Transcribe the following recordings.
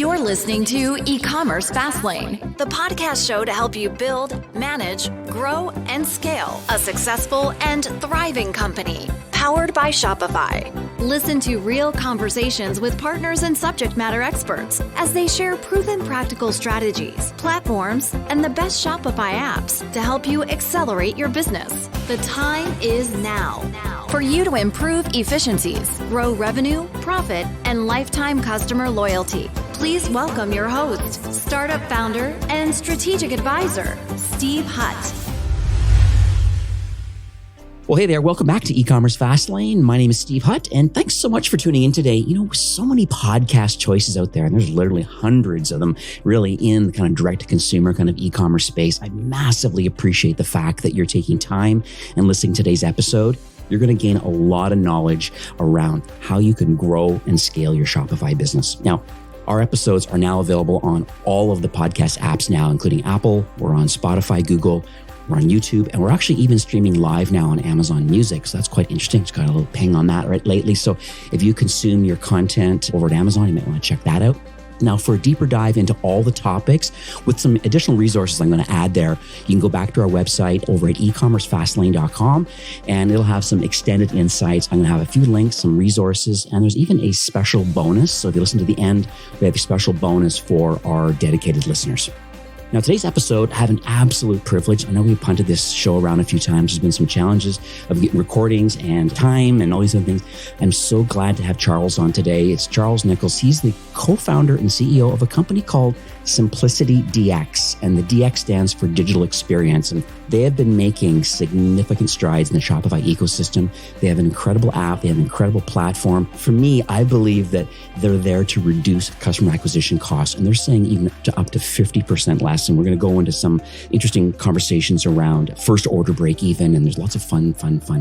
You're listening to eCommerce Fastlane, the podcast show to help you build, manage, grow, and scale a successful and thriving company, powered by Shopify. Listen to real conversations with partners and subject matter experts as they share proven practical strategies, platforms, and the best Shopify apps to help you accelerate your business. The time is now for you to improve efficiencies, grow revenue, profit, and lifetime customer loyalty. Please welcome your host, startup founder, and strategic advisor, Steve Hutt. Well, hey there. Welcome back to eCommerce Fastlane. My name is Steve Hutt, and thanks so much for tuning in today. You know, so many podcast choices out there, and there's literally hundreds of them really in the kind of direct-to-consumer kind of e-commerce space. I massively appreciate the fact that you're taking time and listening to today's episode. You're going to gain a lot of knowledge around how you can grow and scale your Shopify business. Now, our episodes are now available on all of the podcast apps now, including Apple. We're on Spotify, Google. We're on YouTube, and we're actually even streaming live now on Amazon Music. So that's quite interesting. Just got a little ping on that right lately. So if you consume your content over at Amazon, you might want to check that out. Now, for a deeper dive into all the topics with some additional resources I'm going to add there, you can go back to our website over at ecommercefastlane.com, and it'll have some extended insights. I'm going to have a few links, some resources, and there's even a special bonus. So if you listen to the end, we have a special bonus for our dedicated listeners. Now, today's episode, I have an absolute privilege. I know we punted this show around a few times. There's been some challenges of getting recordings and time and all these other things. I'm so glad to have Charles on today. It's Charles Nicholls. He's the co-founder and CEO of a company called SimplicityDX, and the DX stands for digital experience. And they have been making significant strides in the Shopify ecosystem. They have an incredible app. They have an incredible platform. For me, I believe that they're there to reduce customer acquisition costs, and they're saying even to up to 50% less. And we're going to go into some interesting conversations around first order break even, and there's lots of fun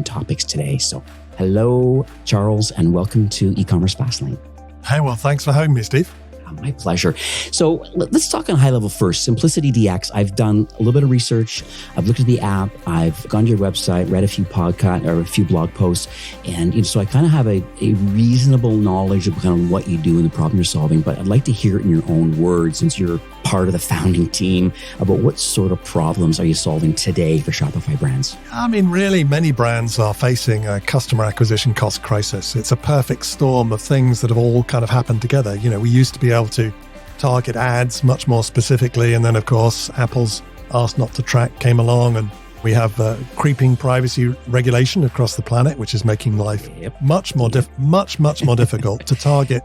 topics today. So hello, Charles, and welcome to eCommerce Fastlane. Hey, well, thanks for having me, Steve. My pleasure. So let's talk on a high level first. SimplicityDX. I've done a little bit of research. I've looked at the app. I've gone to your website, read a few podcasts or a few blog posts. And so I kind of have a reasonable knowledge of kind of what you do and the problem you're solving. But I'd like to hear it in your own words, since you're part of the founding team, about what sort of problems are you solving today for Shopify brands? I mean, really, many brands are facing a customer acquisition cost crisis. It's a perfect storm of things that have all kind of happened together. You know, we used to be able to target ads much more specifically. And then, of course, Apple's Ask Not to Track came along, and we have creeping privacy regulation across the planet, which is making life much more difficult to target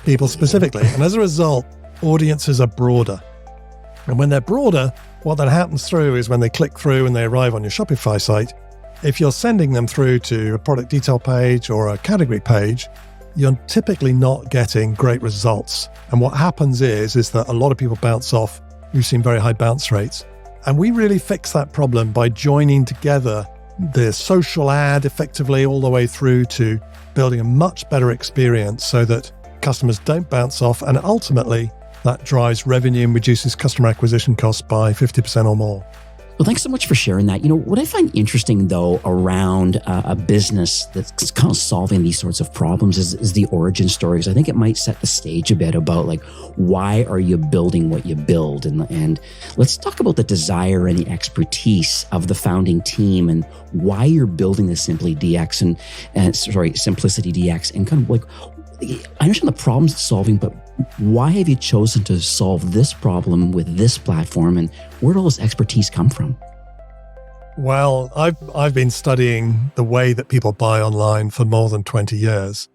people specifically. And as a result, audiences are broader. And when they're broader, what that happens through is when they click through and they arrive on your Shopify site, if you're sending them through to a product detail page or a category page, you're typically not getting great results. And what happens is that a lot of people bounce off. We've seen very high bounce rates. And we really fix that problem by joining together the social ad effectively all the way through to building a much better experience so that customers don't bounce off, and ultimately that drives revenue and reduces customer acquisition costs by 50% or more. Well, thanks so much for sharing that. You know, what I find interesting, though, around a business that's kind of solving these sorts of problems is the origin stories. I think it might set the stage a bit about, like, why are you building what you build? And let's talk about the desire and the expertise of the founding team and why you're building the SimplicityDX and SimplicityDX, and kind of like, I understand the problems it's solving, but why have you chosen to solve this problem with this platform, and where did all this expertise come from? Well, I've been studying the way that people buy online for more than 20 years.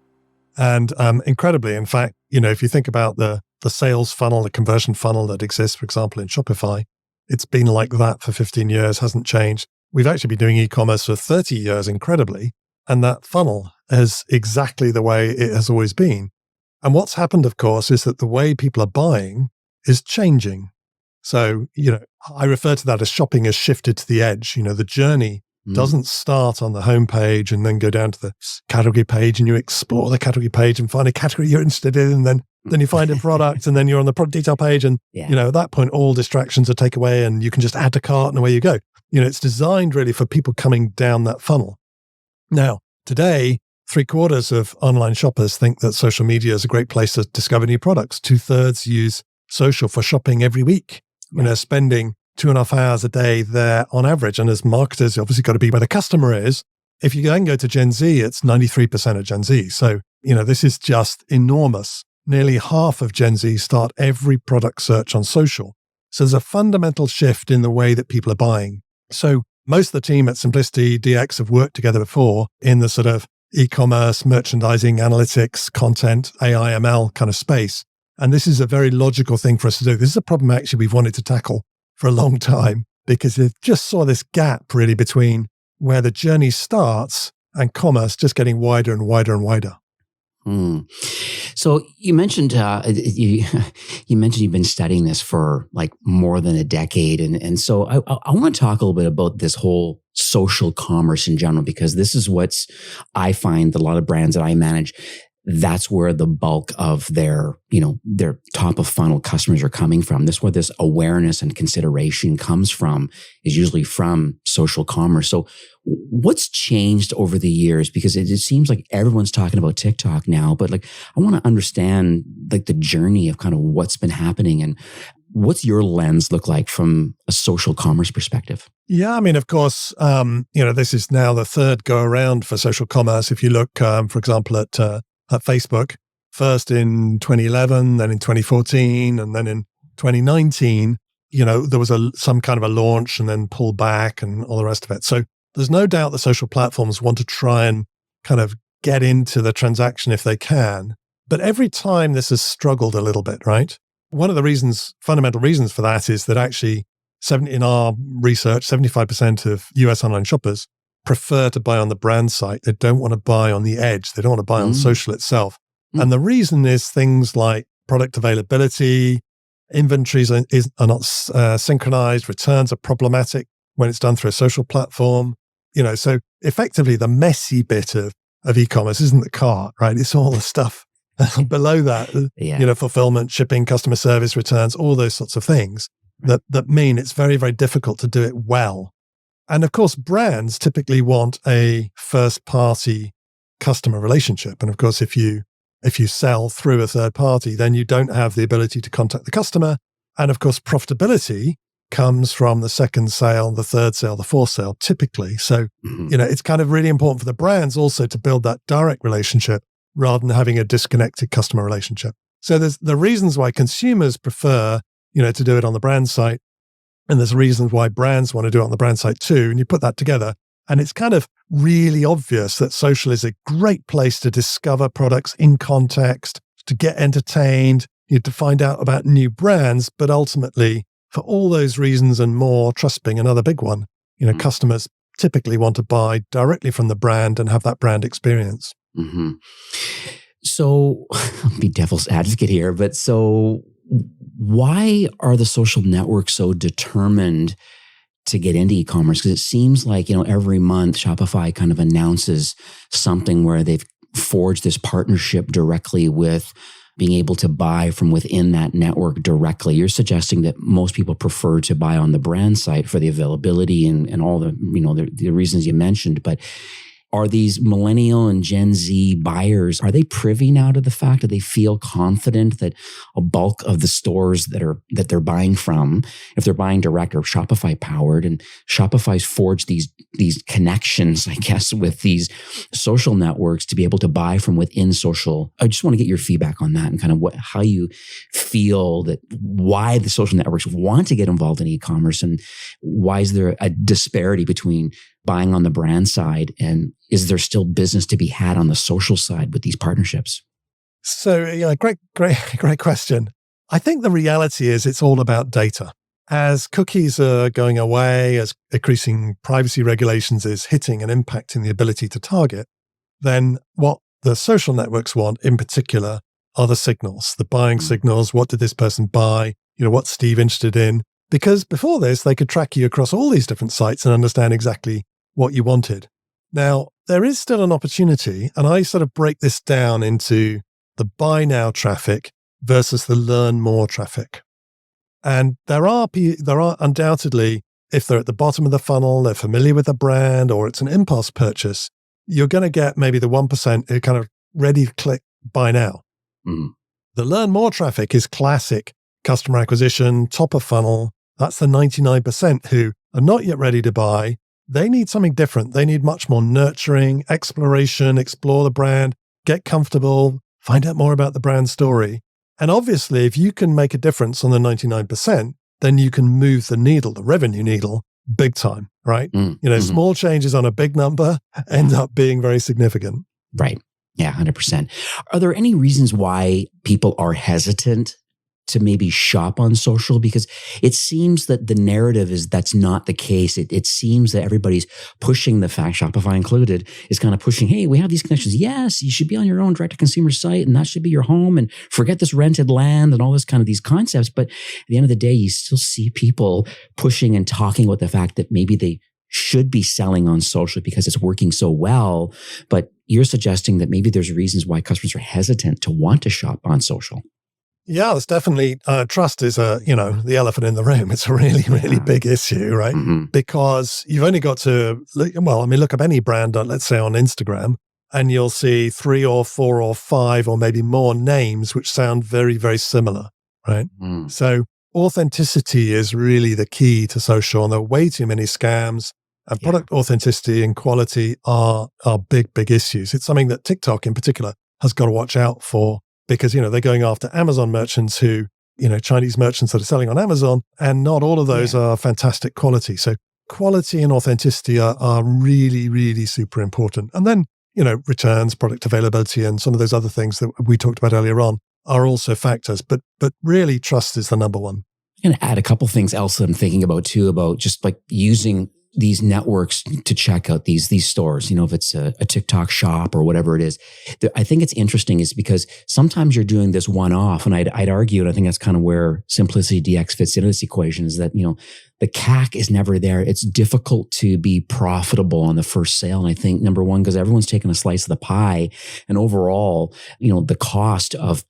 And incredibly, in fact, you know, if you think about the sales funnel, the conversion funnel that exists, for example, in Shopify, it's been like that for 15 years, hasn't changed. We've actually been doing e-commerce for 30 years, incredibly. And that funnel is exactly the way it has always been. And what's happened, of course, is that the way people are buying is changing. So, you know, I refer to that as shopping has shifted to the edge. You know, the journey doesn't start on the homepage and then go down to the category page and you explore the category page and find a category you're interested in. And then you find a product and then you're on the product detail page. And, you know, at that point, all distractions are taken away and you can just add to cart and away you go. You know, it's designed really for people coming down that funnel. Now, today, 3/4 of online shoppers think that social media is a great place to discover new products. 2/3 use social for shopping every week, spending 2.5 hours a day there on average. And as marketers, you obviously got to be where the customer is. If you then go to Gen Z, it's 93% of Gen Z. So, this is just enormous. Nearly half of Gen Z start every product search on social. So there's a fundamental shift in the way that people are buying. So most of the team at SimplicityDX have worked together before in the sort of e-commerce, merchandising, analytics, content, AI, ML kind of space. And this is a very logical thing for us to do. This is a problem actually we've wanted to tackle for a long time because it just saw this gap really between where the journey starts and commerce just getting wider and wider and wider. So you mentioned you mentioned you've been studying this for like more than a decade, and so I want to talk a little bit about this whole social commerce in general, because this is what's I find that a lot of brands that I manage, that's where the bulk of their top of funnel customers are coming from. This is where this awareness and consideration comes from, is usually from social commerce. So what's changed over the years? Because it seems like everyone's talking about TikTok now, but like, I want to understand like the journey of kind of what's been happening, and what's your lens look like from a social commerce perspective? Yeah, I mean, of course, this is now the third go around for social commerce. If you look, for example, at Facebook, first in 2011, then in 2014, and then in 2019, there was some kind of a launch and then pull back and all the rest of it. So there's no doubt the social platforms want to try and kind of get into the transaction if they can. But every time this has struggled a little bit, right? One of the fundamental reasons for that is that actually in our research, 75% of US online shoppers prefer to buy on the brand site. They don't want to buy on the edge. They don't want to buy on social itself. And the reason is things like product availability, inventories are not synchronized, returns are problematic when it's done through a social platform. So effectively the messy bit of e-commerce isn't the cart, right? It's all the stuff below that, fulfillment, shipping, customer service, returns, all those sorts of things that mean it's very, very difficult to do it well. And of course, brands typically want a first-party customer relationship. And of course, if you sell through a third party, then you don't have the ability to contact the customer. And of course, profitability comes from the second sale, the third sale, the fourth sale, typically. So, it's kind of really important for the brands also to build that direct relationship rather than having a disconnected customer relationship. So there's the reasons why consumers prefer, to do it on the brand site. And there's reasons why brands want to do it on the brand site too. And you put that together, and it's kind of really obvious that social is a great place to discover products in context, to get entertained, to find out about new brands. But ultimately, for all those reasons and more, trust being another big one, customers typically want to buy directly from the brand and have that brand experience. Mm-hmm. So I'll be devil's advocate here, but so why are the social networks so determined to get into e-commerce? Because it seems like, every month Shopify kind of announces something where they've forged this partnership directly with being able to buy from within that network directly. You're suggesting that most people prefer to buy on the brand site for the availability and all the, the reasons you mentioned, but are these millennial and Gen Z buyers, are they privy now to the fact that they feel confident that a bulk of the stores that they're buying from, if they're buying direct, are Shopify powered, and Shopify's forged these connections, I guess, with these social networks to be able to buy from within social? I just want to get your feedback on that and kind of how you feel that why the social networks want to get involved in e-commerce, and why is there a disparity between buying on the brand side, and is there still business to be had on the social side with these partnerships? So, great question. I think the reality is it's all about data. As cookies are going away, as increasing privacy regulations is hitting and impacting the ability to target, then what the social networks want in particular are the signals, the buying signals. What did this person buy? What's Steve interested in? Because before this, they could track you across all these different sites and understand exactly what you wanted. Now, there is still an opportunity, and I sort of break this down into the buy now traffic versus the learn more traffic. And there are undoubtedly, if they're at the bottom of the funnel, they're familiar with the brand, or it's an impulse purchase, you're going to get maybe the 1% who kind of ready to click buy now. Mm. The learn more traffic is classic customer acquisition, top of funnel. That's the 99% who are not yet ready to buy. They need something different. They need much more nurturing, exploration, explore the brand, get comfortable, find out more about the brand story. And obviously, if you can make a difference on the 99%, then you can move the needle, the revenue needle, big time, right? Small changes on a big number end up being very significant. Right. Yeah, 100%. Are there any reasons why people are hesitant to maybe shop on social? Because it seems that the narrative is that's not the case. It seems that everybody's pushing the fact, Shopify included, is kind of pushing, hey, we have these connections. Yes, you should be on your own direct-to-consumer site, and that should be your home, and forget this rented land and all this kind of these concepts. But at the end of the day, you still see people pushing and talking about the fact that maybe they should be selling on social because it's working so well. But you're suggesting that maybe there's reasons why customers are hesitant to want to shop on social. Yeah, it's definitely, trust is the elephant in the room. It's a really, really big issue, right? Mm-hmm. Because you've only got to, look up any brand, let's say on Instagram, and you'll see 3 or 4 or 5 or maybe more names which sound very, very similar, right? Mm. So authenticity is really the key to social, and there are way too many scams, and product authenticity and quality are big, big issues. It's something that TikTok in particular has got to watch out for. Because, they're going after Amazon merchants who, Chinese merchants that are selling on Amazon, and not all of those are fantastic quality. So quality and authenticity are really, really super important. And then, returns, product availability, and some of those other things that we talked about earlier on are also factors. But really, trust is the number one. I'm going to add a couple things else that I'm thinking about too, about just like using these networks to check out these stores, if it's a TikTok shop or whatever it is. I think it's interesting is because sometimes you're doing this one-off, and I'd argue, and I think that's kind of where SimplicityDX fits into this equation, is that, the CAC is never there. It's difficult to be profitable on the first sale. And I think number one, because everyone's taking a slice of the pie, and overall, the cost of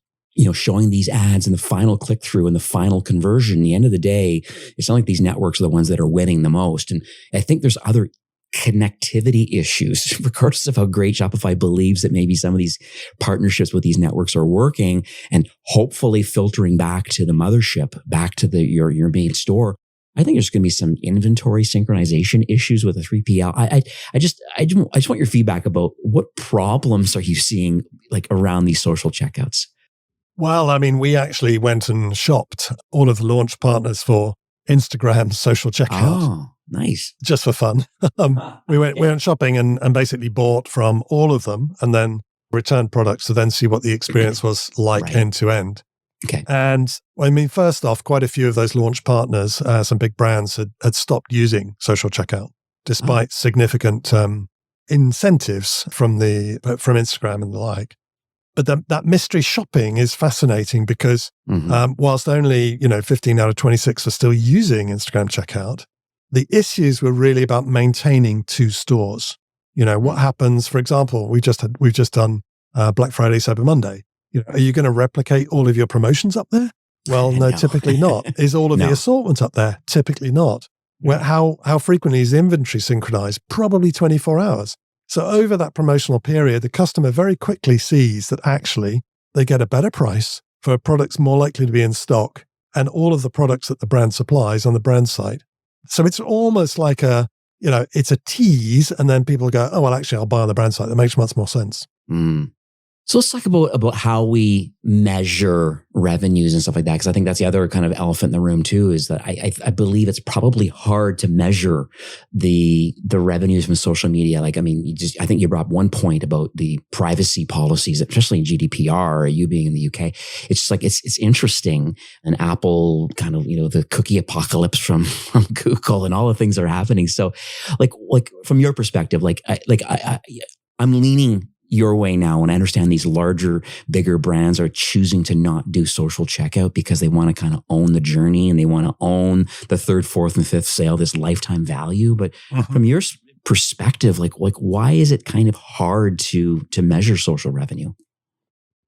showing these ads and the final click through and the final conversion, at the end of the day, it's not like these networks are the ones that are winning the most. And I think there's other connectivity issues, regardless of how great Shopify believes that maybe some of these partnerships with these networks are working and hopefully filtering back to the mothership, back to your main store. I think there's going to be some inventory synchronization issues with a 3PL. I just want your feedback about what problems are you seeing like around these social checkouts? Well, we actually went and shopped all of the launch partners for Instagram's social checkout. Oh, nice. Just for fun. We went shopping and basically bought from all of them and then returned products to then see what the experience was like end to end. Okay. And first off, quite a few of those launch partners, some big brands had stopped using social checkout despite significant incentives from Instagram and the like. But that mystery shopping is fascinating because whilst only 15 out of 26 are still using Instagram checkout, the issues were really about maintaining 2 stores. What happens? For example, we've just done Black Friday, Cyber Monday. Are you going to replicate all of your promotions up there? Well, no, typically not. Is all of the assortment up there? Typically not. How frequently is inventory synchronized? Probably 24 hours. So over that promotional period, the customer very quickly sees that actually they get a better price for products more likely to be in stock and all of the products that the brand supplies on the brand site. So it's almost like it's a tease, and then people go, oh, well, actually, I'll buy on the brand site. That makes much more sense. Mm. So let's talk about how we measure revenues and stuff like that, because I think that's the other kind of elephant in the room too, is that I believe it's probably hard to measure the revenues from social media. I think you brought up one point about the privacy policies, especially in GDPR, you being in the UK. It's just like, it's interesting. And Apple kind of, the cookie apocalypse from Google and all the things that are happening. So like from your perspective, I'm leaning your way now, and I understand these larger, bigger brands are choosing to not do social checkout because they want to kind of own the journey and they want to own the 3rd, 4th, and 5th sale, this lifetime value. But from your perspective, why is it kind of hard to measure social revenue?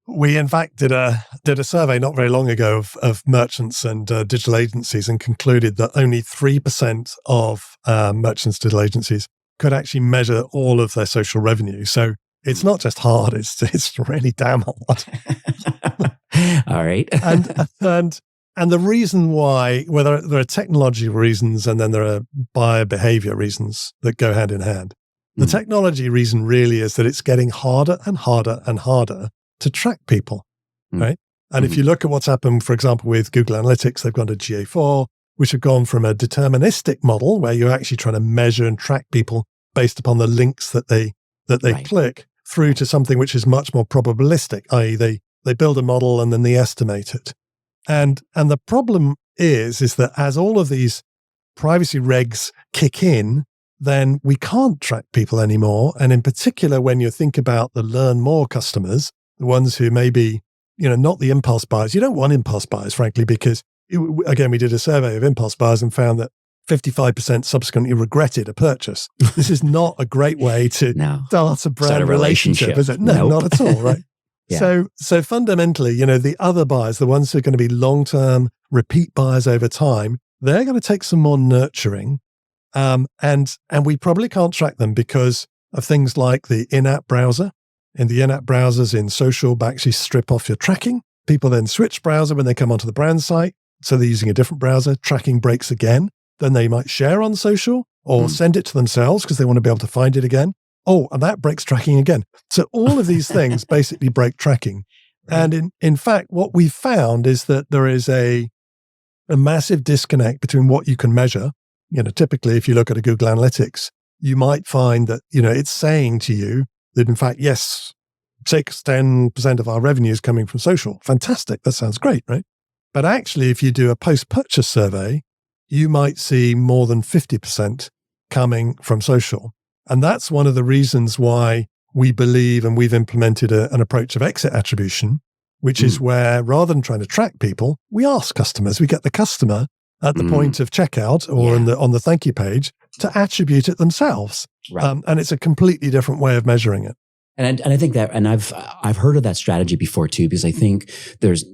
We in fact did a survey not very long ago of merchants and digital agencies, and concluded that only 3% of merchants, digital agencies could actually measure all of their social revenue. So it's not just hard, it's really damn hard. All right. And the reason why, whether there are technology reasons and then there are buyer behavior reasons that go hand in hand. The technology reason really is that it's getting harder and harder and harder to track people, right? And if you look at what's happened, for example, with Google Analytics, they've gone to GA4, which have gone from a deterministic model where you're actually trying to measure and track people based upon the links that they click, through to something which is much more probabilistic, i.e. they build a model and then they estimate it. And the problem is that as all of these privacy regs kick in, then we can't track people anymore. And in particular, when you think about the learn more customers, the ones who may be, not the impulse buyers. You don't want impulse buyers, frankly, because again, we did a survey of impulse buyers and found that 55% subsequently regretted a purchase. This is not a great way to start a brand relationship, is it? No, not at all, right? Yeah. So fundamentally, the other buyers, the ones who are going to be long-term repeat buyers over time, they're going to take some more nurturing. And we probably can't track them because of things like the in-app browser. In the in-app browsers in social, actually strip off your tracking. People then switch browser when they come onto the brand site. So they're using a different browser. Tracking breaks again. Then they might share on social or send it to themselves because they want to be able to find it again. Oh, and that breaks tracking again. So all of these things basically break tracking. And in fact, what we've found is that there is a massive disconnect between what you can measure. Typically, if you look at a Google Analytics, you might find that, it's saying to you that, in fact, yes, 10% of our revenue is coming from social. Fantastic. That sounds great, right? But actually, if you do a post-purchase survey, you might see more than 50% coming from social. And that's one of the reasons why we believe and we've implemented an approach of exit attribution, which is where rather than trying to track people, we ask customers, we get the customer at the point of checkout or on the thank you page to attribute it themselves. Right. And it's a completely different way of measuring it. And I think that, and I've heard of that strategy before too, because I think there's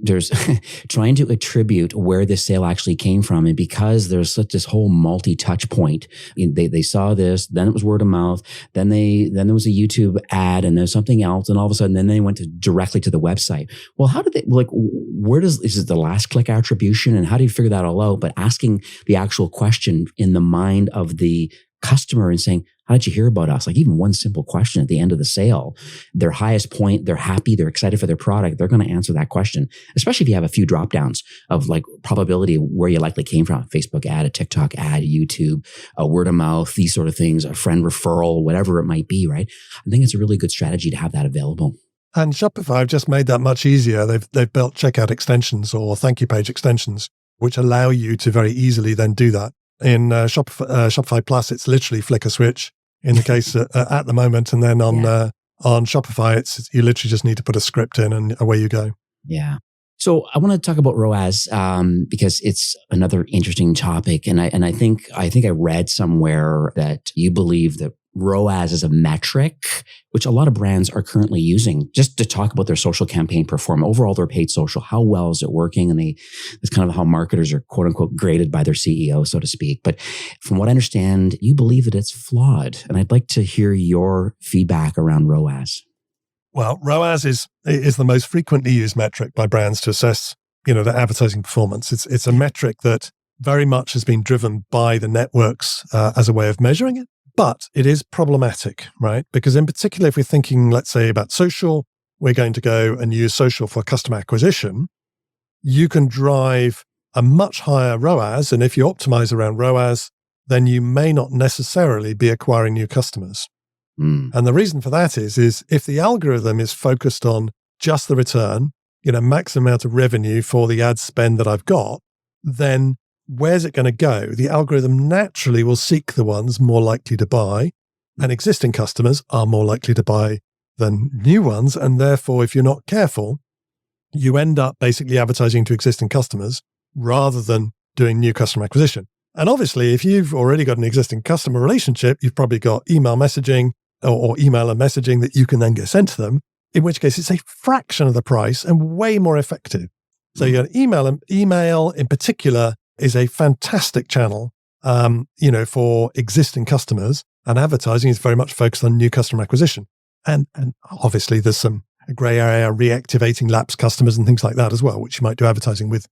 trying to attribute where this sale actually came from. And because there's such this whole multi-touch point, they saw this, then it was word of mouth, then there was a YouTube ad and there's something else. And all of a sudden, then they went directly to the website. Well, how did they, is it the last click attribution and how do you figure that all out? But asking the actual question in the mind of the customer and saying, how did you hear about us? Like even one simple question at the end of the sale, their highest point, they're happy, they're excited for their product. They're going to answer that question, especially if you have a few drop downs of like probability of where you likely came from, Facebook ad, a TikTok ad, YouTube, a word of mouth, these sort of things, a friend referral, whatever it might be, right? I think it's a really good strategy to have that available. And Shopify have just made that much easier. They've built checkout extensions or thank you page extensions, which allow you to very easily then do that. In Shopify Plus, it's literally flick a switch in the case at the moment. And then on Shopify, it's you literally just need to put a script in and away you go. Yeah. So I want to talk about ROAS because it's another interesting topic. And I think I read somewhere that you believe that ROAS is a metric, which a lot of brands are currently using just to talk about their social campaign performance. Overall, their paid social, how well is it working? And it's kind of how marketers are quote unquote graded by their CEO, so to speak. But from what I understand, you believe that it's flawed. And I'd like to hear your feedback around ROAS. Well, ROAS is the most frequently used metric by brands to assess, their advertising performance. It's a metric that very much has been driven by the networks as a way of measuring it. But it is problematic, right? Because in particular, if we're thinking, let's say, about social, we're going to go and use social for customer acquisition. You can drive a much higher ROAS. And if you optimize around ROAS, then you may not necessarily be acquiring new customers. And the reason for that is if the algorithm is focused on just the return, maximum amount of revenue for the ad spend that I've got, then where's it going to go? The algorithm naturally will seek the ones more likely to buy, and existing customers are more likely to buy than new ones. And therefore, if you're not careful, you end up basically advertising to existing customers rather than doing new customer acquisition. And obviously, if you've already got an existing customer relationship, you've probably got email messaging or email and messaging that you can then get sent to them, in which case it's a fraction of the price and way more effective. So you got email in particular is a fantastic channel, for existing customers. And advertising is very much focused on new customer acquisition. And obviously there's some gray area reactivating lapsed customers and things like that as well, which you might do advertising with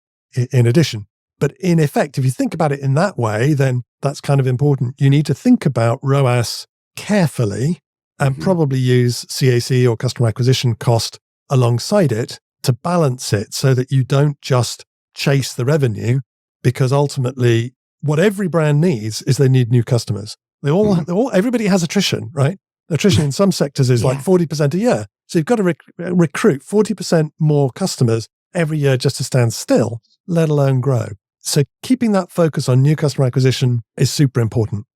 in addition. But in effect, if you think about it in that way, then that's kind of important. You need to think about ROAS carefully and probably use CAC or customer acquisition cost alongside it to balance it so that you don't just chase the revenue, because ultimately what every brand needs is they need new customers. Everybody has attrition, right? Attrition in some sectors is like 40% a year. So you've got to recruit 40% more customers every year just to stand still, let alone grow. So keeping that focus on new customer acquisition is super important.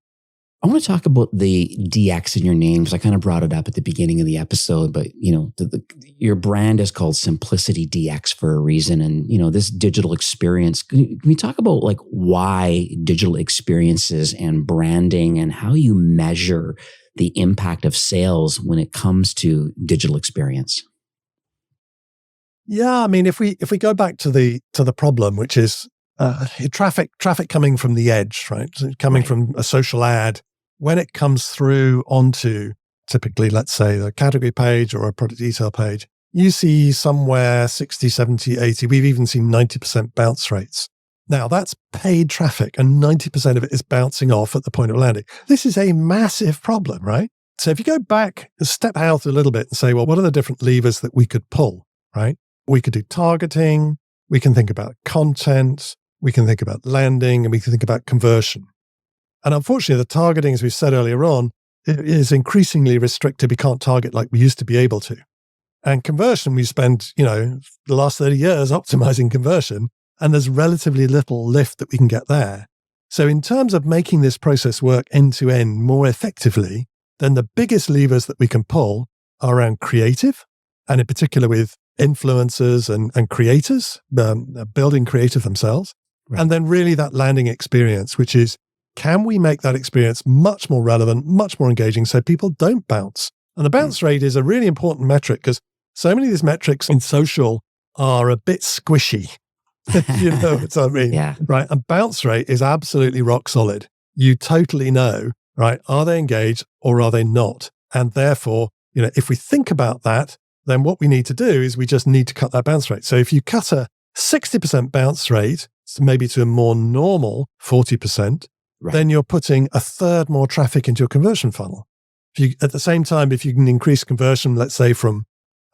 I want to talk about the DX in your name, because I kind of brought it up at the beginning of the episode, but your brand is called SimplicityDX for a reason. And, this digital experience, can we talk about like why digital experiences and branding and how you measure the impact of sales when it comes to digital experience? Yeah, I mean, if we go back to the problem, which is traffic coming from the edge, right? Coming from a social ad, when it comes through onto typically, let's say, the category page or a product detail page, you see somewhere 60, 70, 80, we've even seen 90% bounce rates. Now, that's paid traffic, and 90% of it is bouncing off at the point of landing. This is a massive problem, right? So if you go back, step out a little bit and say, well, what are the different levers that we could pull, right? We could do targeting, we can think about content, we can think about landing, and we can think about conversion. And unfortunately, the targeting, as we said earlier on, is increasingly restricted. We can't target like we used to be able to. And conversion, we spend, the last 30 years optimizing conversion, and there's relatively little lift that we can get there. So in terms of making this process work end to end more effectively, then the biggest levers that we can pull are around creative, and in particular with influencers and creators, building creative themselves. Right. And then really that landing experience, which is, can we make that experience much more relevant, much more engaging so people don't bounce? And the bounce rate is a really important metric, because so many of these metrics in social are a bit squishy. You know what I mean? Yeah. Right. And bounce rate is absolutely rock solid. You totally know, right? Are they engaged or are they not? And therefore, if we think about that, then what we need to do is we just need to cut that bounce rate. So if you cut a 60% bounce rate, so maybe to a more normal 40%, right, then you're putting a third more traffic into your conversion funnel. At the same time, if you can increase conversion, let's say from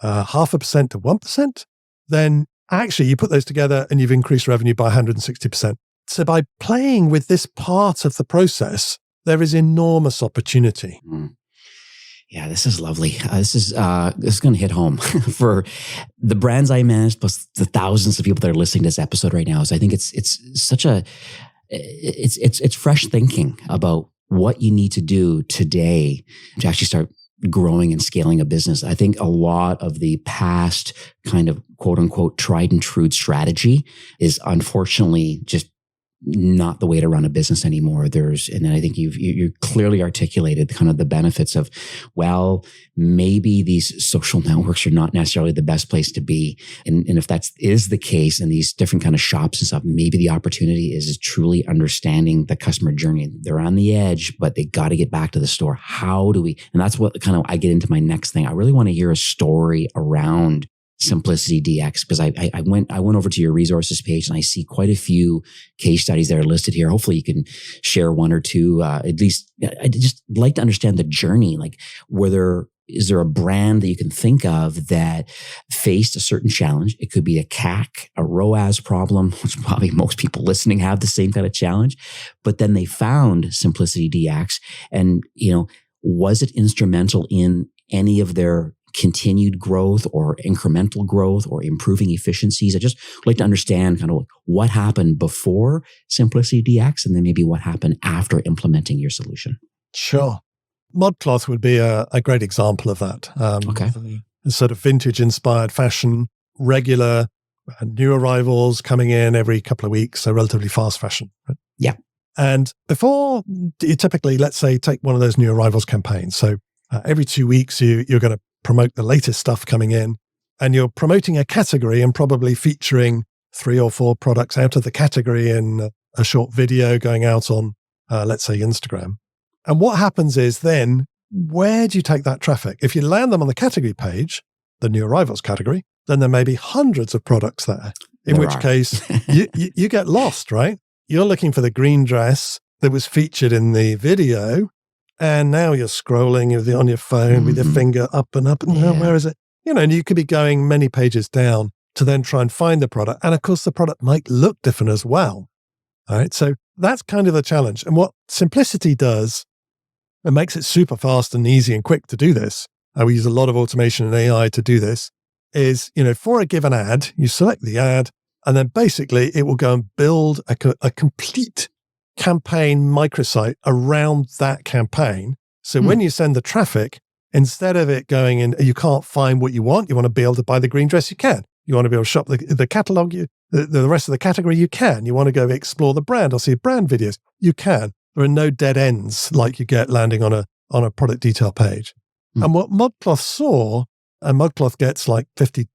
0.5% to 1%, then actually you put those together and you've increased revenue by 160%. So by playing with this part of the process, there is enormous opportunity. Yeah, this is lovely. This is going to hit home for the brands I manage, plus the thousands of people that are listening to this episode right now. So I think it's such it's fresh thinking about what you need to do today to actually start growing and scaling a business. I think a lot of the past kind of quote unquote tried and true strategy is unfortunately just not the way to run a business anymore. And I think you clearly articulated kind of the benefits of, well, maybe these social networks are not necessarily the best place to be. And if that is the case, and these different kind of shops and stuff, maybe the opportunity is truly understanding the customer journey. They're on the edge, but they got to get back to the store. How do we, and that's what kind of I get into my next thing. I really want to hear a story around SimplicityDX, because I went over to your resources page and I see quite a few case studies that are listed here. Hopefully you can share one or two, at least. I'd just like to understand the journey. Like, is there a brand that you can think of that faced a certain challenge? It could be a CAC, a ROAS problem, which probably most people listening have the same kind of challenge, but then they found SimplicityDX, and, was it instrumental in any of their continued growth or incremental growth or improving efficiencies? I just like to understand kind of what happened before SimplicityDX and then maybe what happened after implementing your solution. Sure. ModCloth would be a great example of that. Okay. Sort of vintage-inspired fashion, regular new arrivals coming in every couple of weeks, so relatively fast fashion. Right? Yeah. And before you typically, let's say, take one of those new arrivals campaigns. So every 2 weeks, you're going to promote the latest stuff coming in, and you're promoting a category and probably featuring 3 or 4 products out of the category in a short video going out on, let's say, Instagram. And what happens is then, where do you take that traffic? If you land them on the category page, the new arrivals category, then there may be hundreds of products there, in which case you get lost, right? You're looking for the green dress that was featured in the video, and now you're scrolling on your phone with your finger up and where is it? And you could be going many pages down to then try and find the product. And of course, the product might look different as well. All right. So that's kind of the challenge. And what Simplicity does, it makes it super fast and easy and quick to do this. We use a lot of automation and AI to do this, is, for a given ad, you select the ad, and then basically it will go and build a complete campaign microsite around that campaign. So when you send the traffic, instead of it going in, you can't find what you want to be able to buy the green dress, you can. You want to be able to shop the catalog, the rest of the category, you can. You want to go explore the brand or see brand videos, you can. There are no dead ends like you get landing on a product detail page. And what ModCloth saw, and ModCloth gets like 52%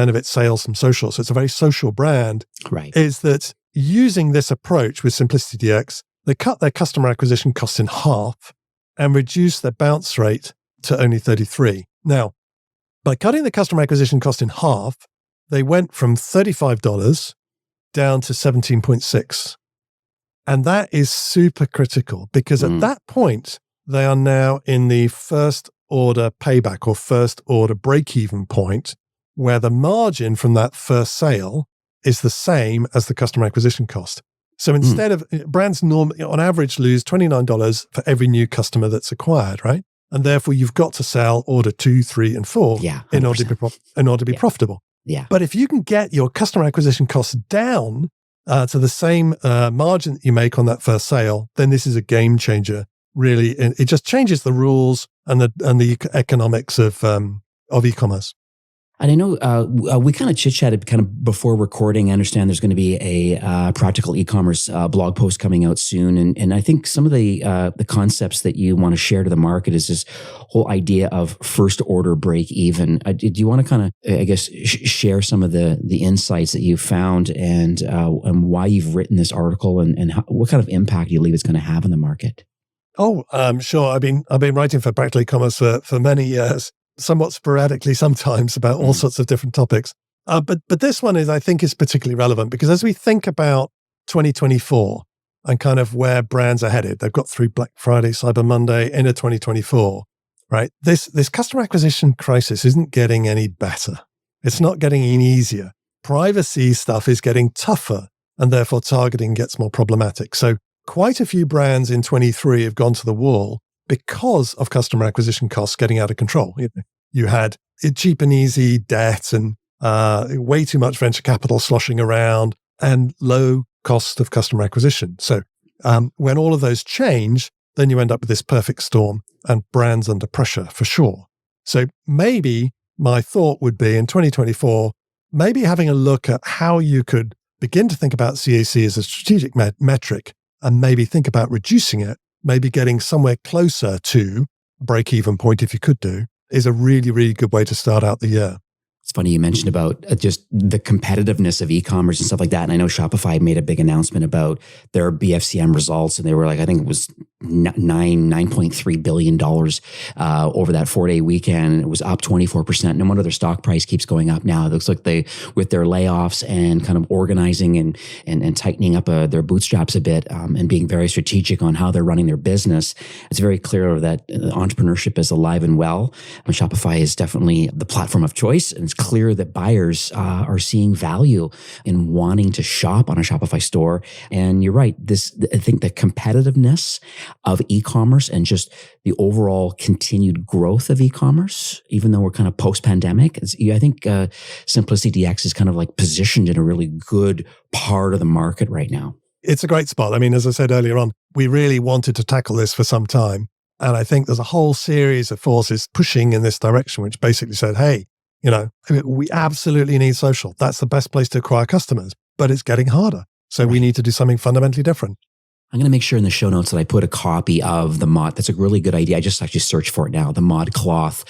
of its sales from social, so it's a very social brand, right, is that using this approach with SimplicityDX, they cut their customer acquisition costs in half and reduce their bounce rate to only 33. Now, by cutting the customer acquisition cost in half, they went from $35 down to $17.6. And that is super critical because at that point, they are now in the first order payback or first order break-even point where the margin from that first sale is the same as the customer acquisition cost. So instead of brands normally on average lose $29 for every new customer that's acquired, right? And therefore you've got to sell order 2, 3, and 4 in order to be profitable. Yeah. But if you can get your customer acquisition costs down to the same margin that you make on that first sale, then this is a game changer. Really, it just changes the rules and the economics of e-commerce. And I know we kind of chit-chatted kind of before recording. I understand there's going to be a practical e-commerce blog post coming out soon. And I think some of the concepts that you want to share to the market is this whole idea of first order break even. Do you want to kind of, I guess, share some of the insights that you found and why you've written this article and what kind of impact you believe it's going to have in the market? Oh, sure. I've been writing for practical e-commerce for many years, somewhat sporadically sometimes about all sorts of different topics. But this one I think is particularly relevant because as we think about 2024 and kind of where brands are headed, they've got through Black Friday, Cyber Monday, into 2024, right? This customer acquisition crisis isn't getting any better. It's not getting any easier. Privacy stuff is getting tougher and therefore targeting gets more problematic. So quite a few brands in 23 have gone to the wall because of customer acquisition costs getting out of control. You had cheap and easy debt and way too much venture capital sloshing around and low cost of customer acquisition. So when all of those change, then you end up with this perfect storm and brands under pressure for sure. So maybe my thought would be in 2024, maybe having a look at how you could begin to think about CAC as a strategic metric and maybe think about reducing it, maybe getting somewhere closer to break-even point if you could do, is a really, really good way to start out the year. It's funny you mentioned about just the competitiveness of e-commerce and stuff like that. And I know Shopify made a big announcement about their BFCM results. And they were like, I think it was $9.3 billion over that 4-day weekend. It was up 24%. No wonder their stock price keeps going up now. It looks like with their layoffs and kind of organizing and tightening up their bootstraps a bit and being very strategic on how they're running their business, it's very clear that entrepreneurship is alive and well. And Shopify is definitely the platform of choice. And it's clear that buyers are seeing value in wanting to shop on a Shopify store. And you're right. I think the competitiveness of e-commerce and just the overall continued growth of e-commerce, even though we're kind of post-pandemic, I think SimplicityDX is kind of like positioned in a really good part of the market right now. It's a great spot. I mean, as I said earlier on, we really wanted to tackle this for some time. And I think there's a whole series of forces pushing in this direction, which basically said, hey, we absolutely need social. That's the best place to acquire customers, but it's getting harder. So we need to do something fundamentally different. I'm going to make sure in the show notes that I put a copy of the mod. That's a really good idea. I just actually searched for it now. The ModCloth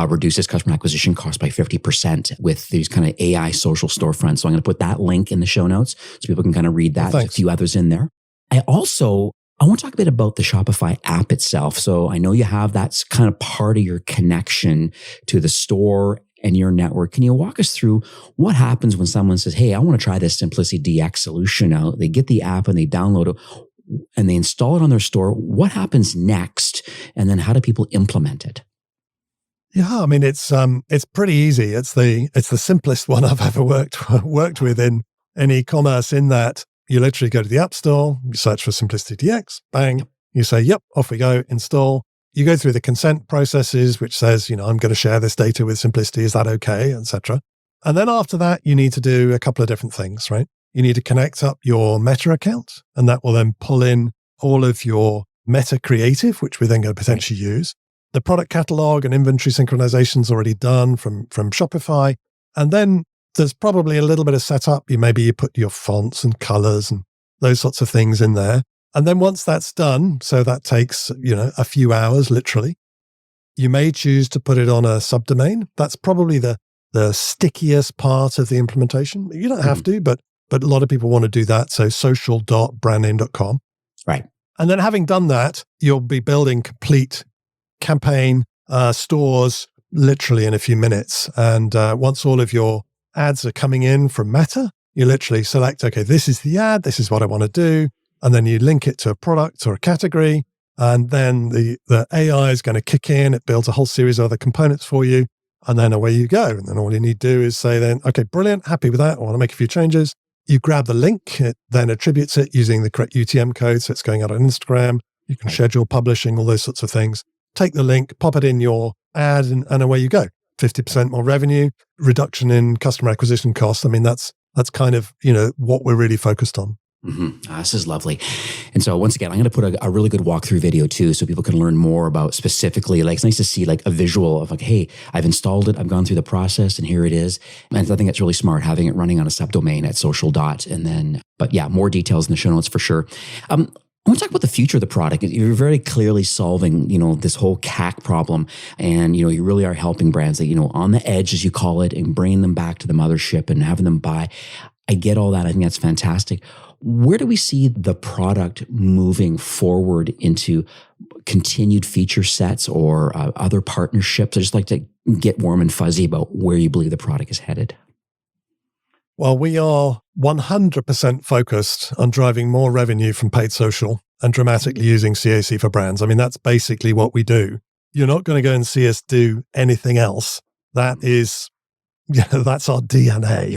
reduces customer acquisition cost by 50% with these kind of AI social storefronts. So I'm going to put that link in the show notes so people can kind of read that. There's a few others in there. I also I want to talk a bit about the Shopify app itself. So I know you have that's kind of part of your connection to the store and your network. Can you walk us through what happens when someone says, hey, I want to try this SimplicityDX solution out? They get the app and they download it and they install it on their store. What happens next? And then how do people implement it? Yeah, I mean, it's pretty easy. It's the simplest one I've ever worked with in e-commerce, in that you literally go to the App Store, you search for SimplicityDX, bang, you say, yep, off we go, install. You go through the consent processes, which says, I'm going to share this data with Simplicity. Is that okay? Etc. And then after that, you need to do a couple of different things, right? You need to connect up your Meta account, and that will then pull in all of your Meta creative, which we're then going to potentially use. The product catalog and inventory synchronization is already done from Shopify. And then there's probably a little bit of setup. Maybe you put your fonts and colors and those sorts of things in there. And then once that's done, so that takes, a few hours, literally, you may choose to put it on a subdomain. That's probably the stickiest part of the implementation. You don't have to, but a lot of people want to do that. So social.brandname.com. Right. And then having done that, you'll be building complete campaign stores literally in a few minutes. And once all of your ads are coming in from Meta, you literally select, okay, this is the ad, this is what I want to do. And then you link it to a product or a category. And then the AI is going to kick in. It builds a whole series of other components for you. And then away you go. And then all you need to do is say then, okay, brilliant, happy with that. I want to make a few changes. You grab the link, it then attributes it using the correct UTM code. So it's going out on Instagram. You can schedule publishing, all those sorts of things. Take the link, pop it in your ad, and away you go. 50% more revenue, reduction in customer acquisition costs. I mean, that's kind of, what we're really focused on. Mm-hmm. This is lovely. And so once again, I'm going to put a really good walkthrough video too, so people can learn more about specifically, it's nice to see a visual of hey, I've installed it, I've gone through the process, and here it is. And I think that's really smart, having it running on a subdomain at social dot. And then, but yeah, more details in the show notes for sure. I want to talk about the future of the product. You're very clearly solving, this whole CAC problem. And, you really are helping brands that, on the edge, as you call it, and bringing them back to the mothership and having them buy. I get all that. I think that's fantastic. Where do we see the product moving forward into continued feature sets or other partnerships? I just like to get warm and fuzzy about where you believe the product is headed. Well, we are 100% focused on driving more revenue from paid social and dramatically using CAC for brands. I mean, that's basically what we do. You're not going to go and see us do anything else. That is, that's our DNA.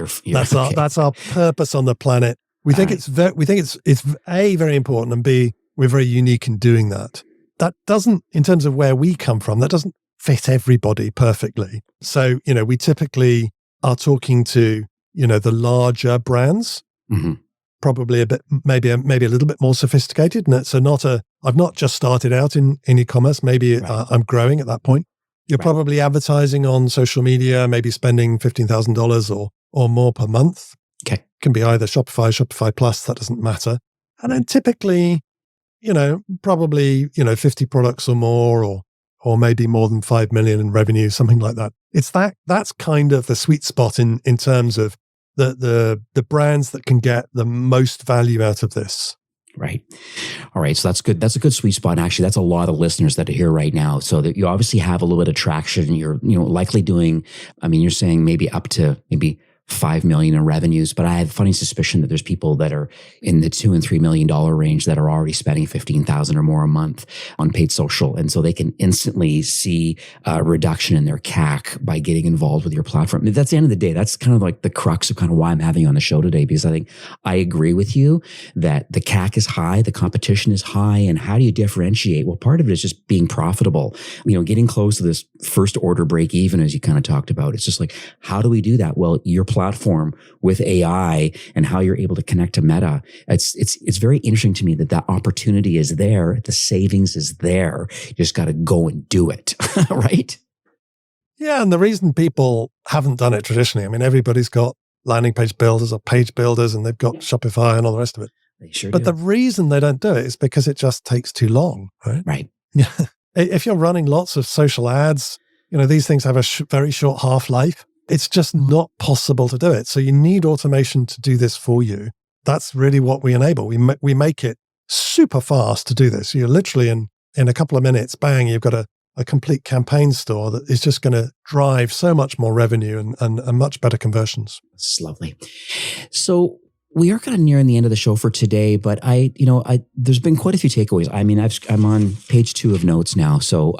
That's our purpose on the planet. We think it's A, very important, and B, we're very unique in doing that. That doesn't, in terms of where we come from, that doesn't fit everybody perfectly. So, we typically are talking to, the larger brands, probably a bit, maybe a little bit more sophisticated. And so I've not just started out in e-commerce. Maybe I'm growing at that point. You're probably advertising on social media, maybe spending $15,000 or more per month. Okay. Can be either Shopify Plus, that doesn't matter. And then typically, probably, 50 products or more, or maybe more than 5 million in revenue, something like that. That's kind of the sweet spot in terms of the brands that can get the most value out of this. Right. All right. So that's good. That's a good sweet spot. And actually, that's a lot of listeners that are here right now. So that you obviously have a little bit of traction. You're, likely doing, you're saying maybe up to maybe 5 million in revenues, but I have a funny suspicion that there's people that are in the $2 and $3 million range that are already spending 15,000 or more a month on paid social. And so they can instantly see a reduction in their CAC by getting involved with your platform. That's the end of the day. That's kind of like the crux of kind of why I'm having you on the show today, because I think I agree with you that the CAC is high, the competition is high. And how do you differentiate? Well, part of it is just being profitable, getting close to this first order break even, as you kind of talked about. It's just how do we do that? Well, your platform with AI and how you're able to connect to Meta. It's very interesting to me that opportunity is there. The savings is there. You just got to go and do it. Right? Yeah. And the reason people haven't done it traditionally, everybody's got landing page builders or page builders, and they've got Shopify and all the rest of it. They sure but do. the reason they don't do it is because it just takes too long, right? Right. Yeah. If you're running lots of social ads, these things have a very short half-life. It's just not possible to do it. So you need automation to do this for you. That's really what we enable. We make it super fast to do this. You're literally in a couple of minutes, bang, you've got a complete campaign store that is just going to drive so much more revenue and much better conversions. This is lovely. So we are kind of nearing the end of the show for today, but there's been quite a few takeaways. I mean, I'm on page 2 of notes now. So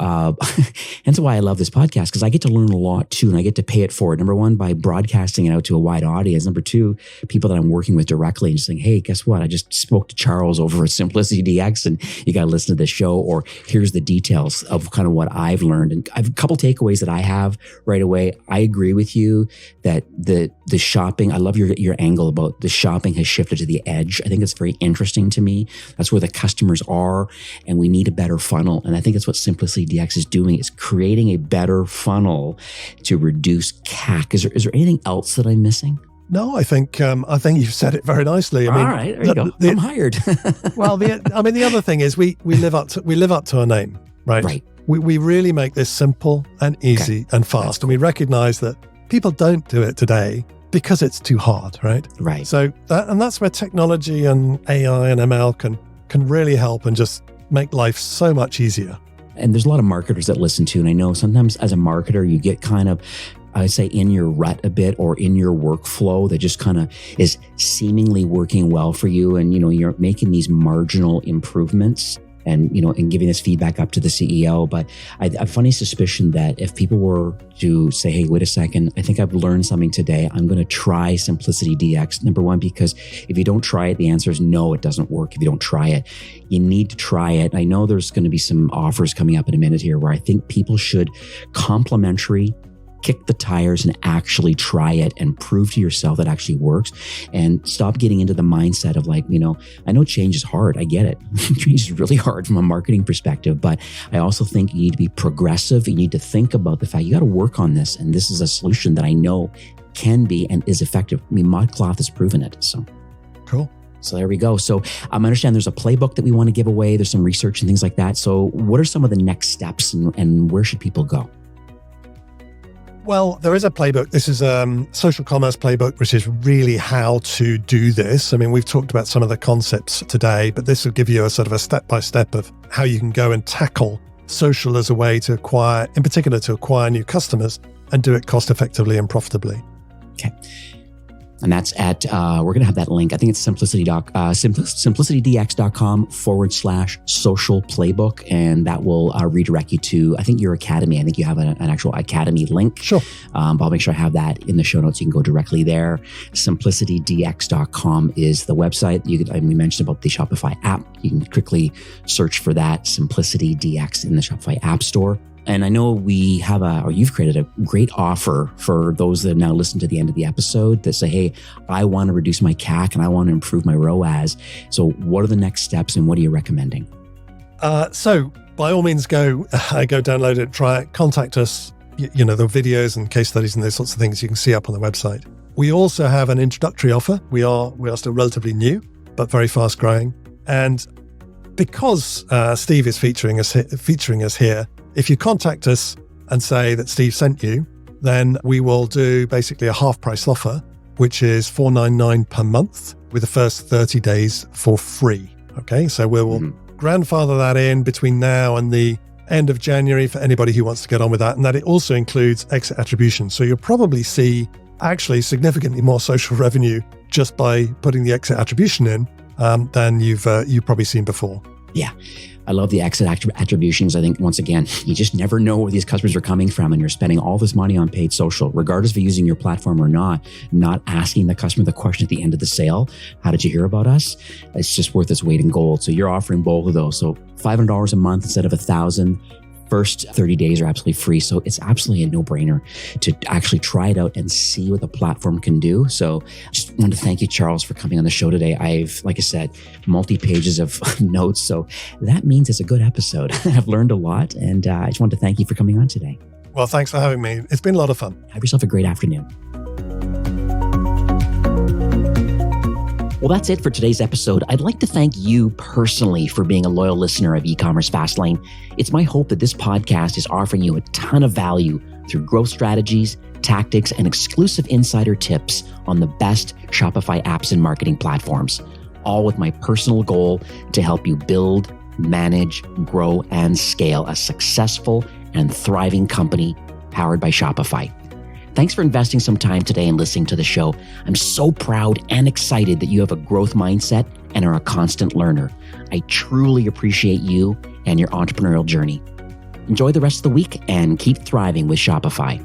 hence why I love this podcast, because I get to learn a lot too, and I get to pay it forward. Number one, by broadcasting it out to a wide audience. Number two, people that I'm working with directly and just saying, hey, guess what? I just spoke to Charles over at SimplicityDX and you got to listen to this show, or here's the details of kind of what I've learned. And I have a couple takeaways that I have right away. I agree with you that the shopping, I love your angle about the shopping has shifted to the edge. I think it's very interesting to me. That's where the customers are, and we need a better funnel. And I think that's what SimplicityDX is doing. It's creating a better funnel to reduce CAC. Is there anything else that I'm missing? No, I think you've said it very nicely. I mean, all right, there you go. I'm hired. Well, the other thing is we live up to our name, right? Right. We really make this simple and easy and fast, and we recognize that people don't do it today because it's too hard, right? Right. So that's where technology and AI and ML can really help and just make life so much easier. And there's a lot of marketers that listen to, and I know sometimes as a marketer, you get kind of, I say, in your rut a bit, or in your workflow that just kind of is seemingly working well for you. And, you're making these marginal improvements and giving this feedback up to the CEO. But I have a funny suspicion that if people were to say, hey, wait a second, I think I've learned something today. I'm going to try SimplicityDX. Number one, because if you don't try it, the answer is no, it doesn't work. If you don't try it, you need to try it. I know there's going to be some offers coming up in a minute here where I think people should complimentary kick the tires and actually try it and prove to yourself that actually works, and stop getting into the mindset of I know change is hard. I get it. Change is really hard from a marketing perspective, but I also think you need to be progressive. You need to think about the fact you got to work on this. And this is a solution that I know can be and is effective. I mean, ModCloth has proven it. So cool. So there we go. So I understand there's a playbook that we want to give away. There's some research and things like that. So what are some of the next steps and where should people go? Well, there is a playbook. This is a social commerce playbook, which is really how to do this. I mean, we've talked about some of the concepts today, but this will give you a sort of a step-by-step of how you can go and tackle social as a way to acquire, in particular, to acquire new customers and do it cost-effectively and profitably. Okay. And that's at, we're going to have that link. I think it's SimplicityDX.com/social playbook. And that will redirect you to, I think, your academy. I think you have an actual academy link. Sure. But I'll make sure I have that in the show notes. You can go directly there. SimplicityDX.com is the website. We mentioned about the Shopify app. You can quickly search for that, SimplicityDX, in the Shopify app store. And I know you've created a great offer for those that now listen to the end of the episode that say, hey, I want to reduce my CAC and I want to improve my ROAS. So what are the next steps and what are you recommending? So by all means, go download it, try it, contact us. The videos and case studies and those sorts of things you can see up on the website. We also have an introductory offer. We are still relatively new, but very fast growing. And because Steve is featuring us here, if you contact us and say that Steve sent you, then we will do basically a half price offer, which is $4.99 per month with the first 30 days for free. Okay, so we will grandfather that in between now and the end of January for anybody who wants to get on with that. And that it also includes exit attribution. So you'll probably see actually significantly more social revenue just by putting the exit attribution in than you've probably seen before. Yeah. I love the exit attributions. I think, once again, you just never know where these customers are coming from, and you're spending all this money on paid social, regardless of using your platform or not asking the customer the question at the end of the sale, how did you hear about us? It's just worth its weight in gold. So you're offering both of those. So $500 a month instead of $1,000. First 30 days are absolutely free. So it's absolutely a no-brainer to actually try it out and see what the platform can do. So just want to thank you, Charles, for coming on the show today. Like I said, multi-pages of notes. So that means it's a good episode. I've learned a lot. And I just want to thank you for coming on today. Well, thanks for having me. It's been a lot of fun. Have yourself a great afternoon. Well, that's it for today's episode. I'd like to thank you personally for being a loyal listener of eCommerce Fastlane. It's my hope that this podcast is offering you a ton of value through growth strategies, tactics, and exclusive insider tips on the best Shopify apps and marketing platforms. all with my personal goal to help you build, manage, grow, and scale a successful and thriving company powered by Shopify. Thanks for investing some time today and listening to the show. I'm so proud and excited that you have a growth mindset and are a constant learner. I truly appreciate you and your entrepreneurial journey. Enjoy the rest of the week and keep thriving with Shopify.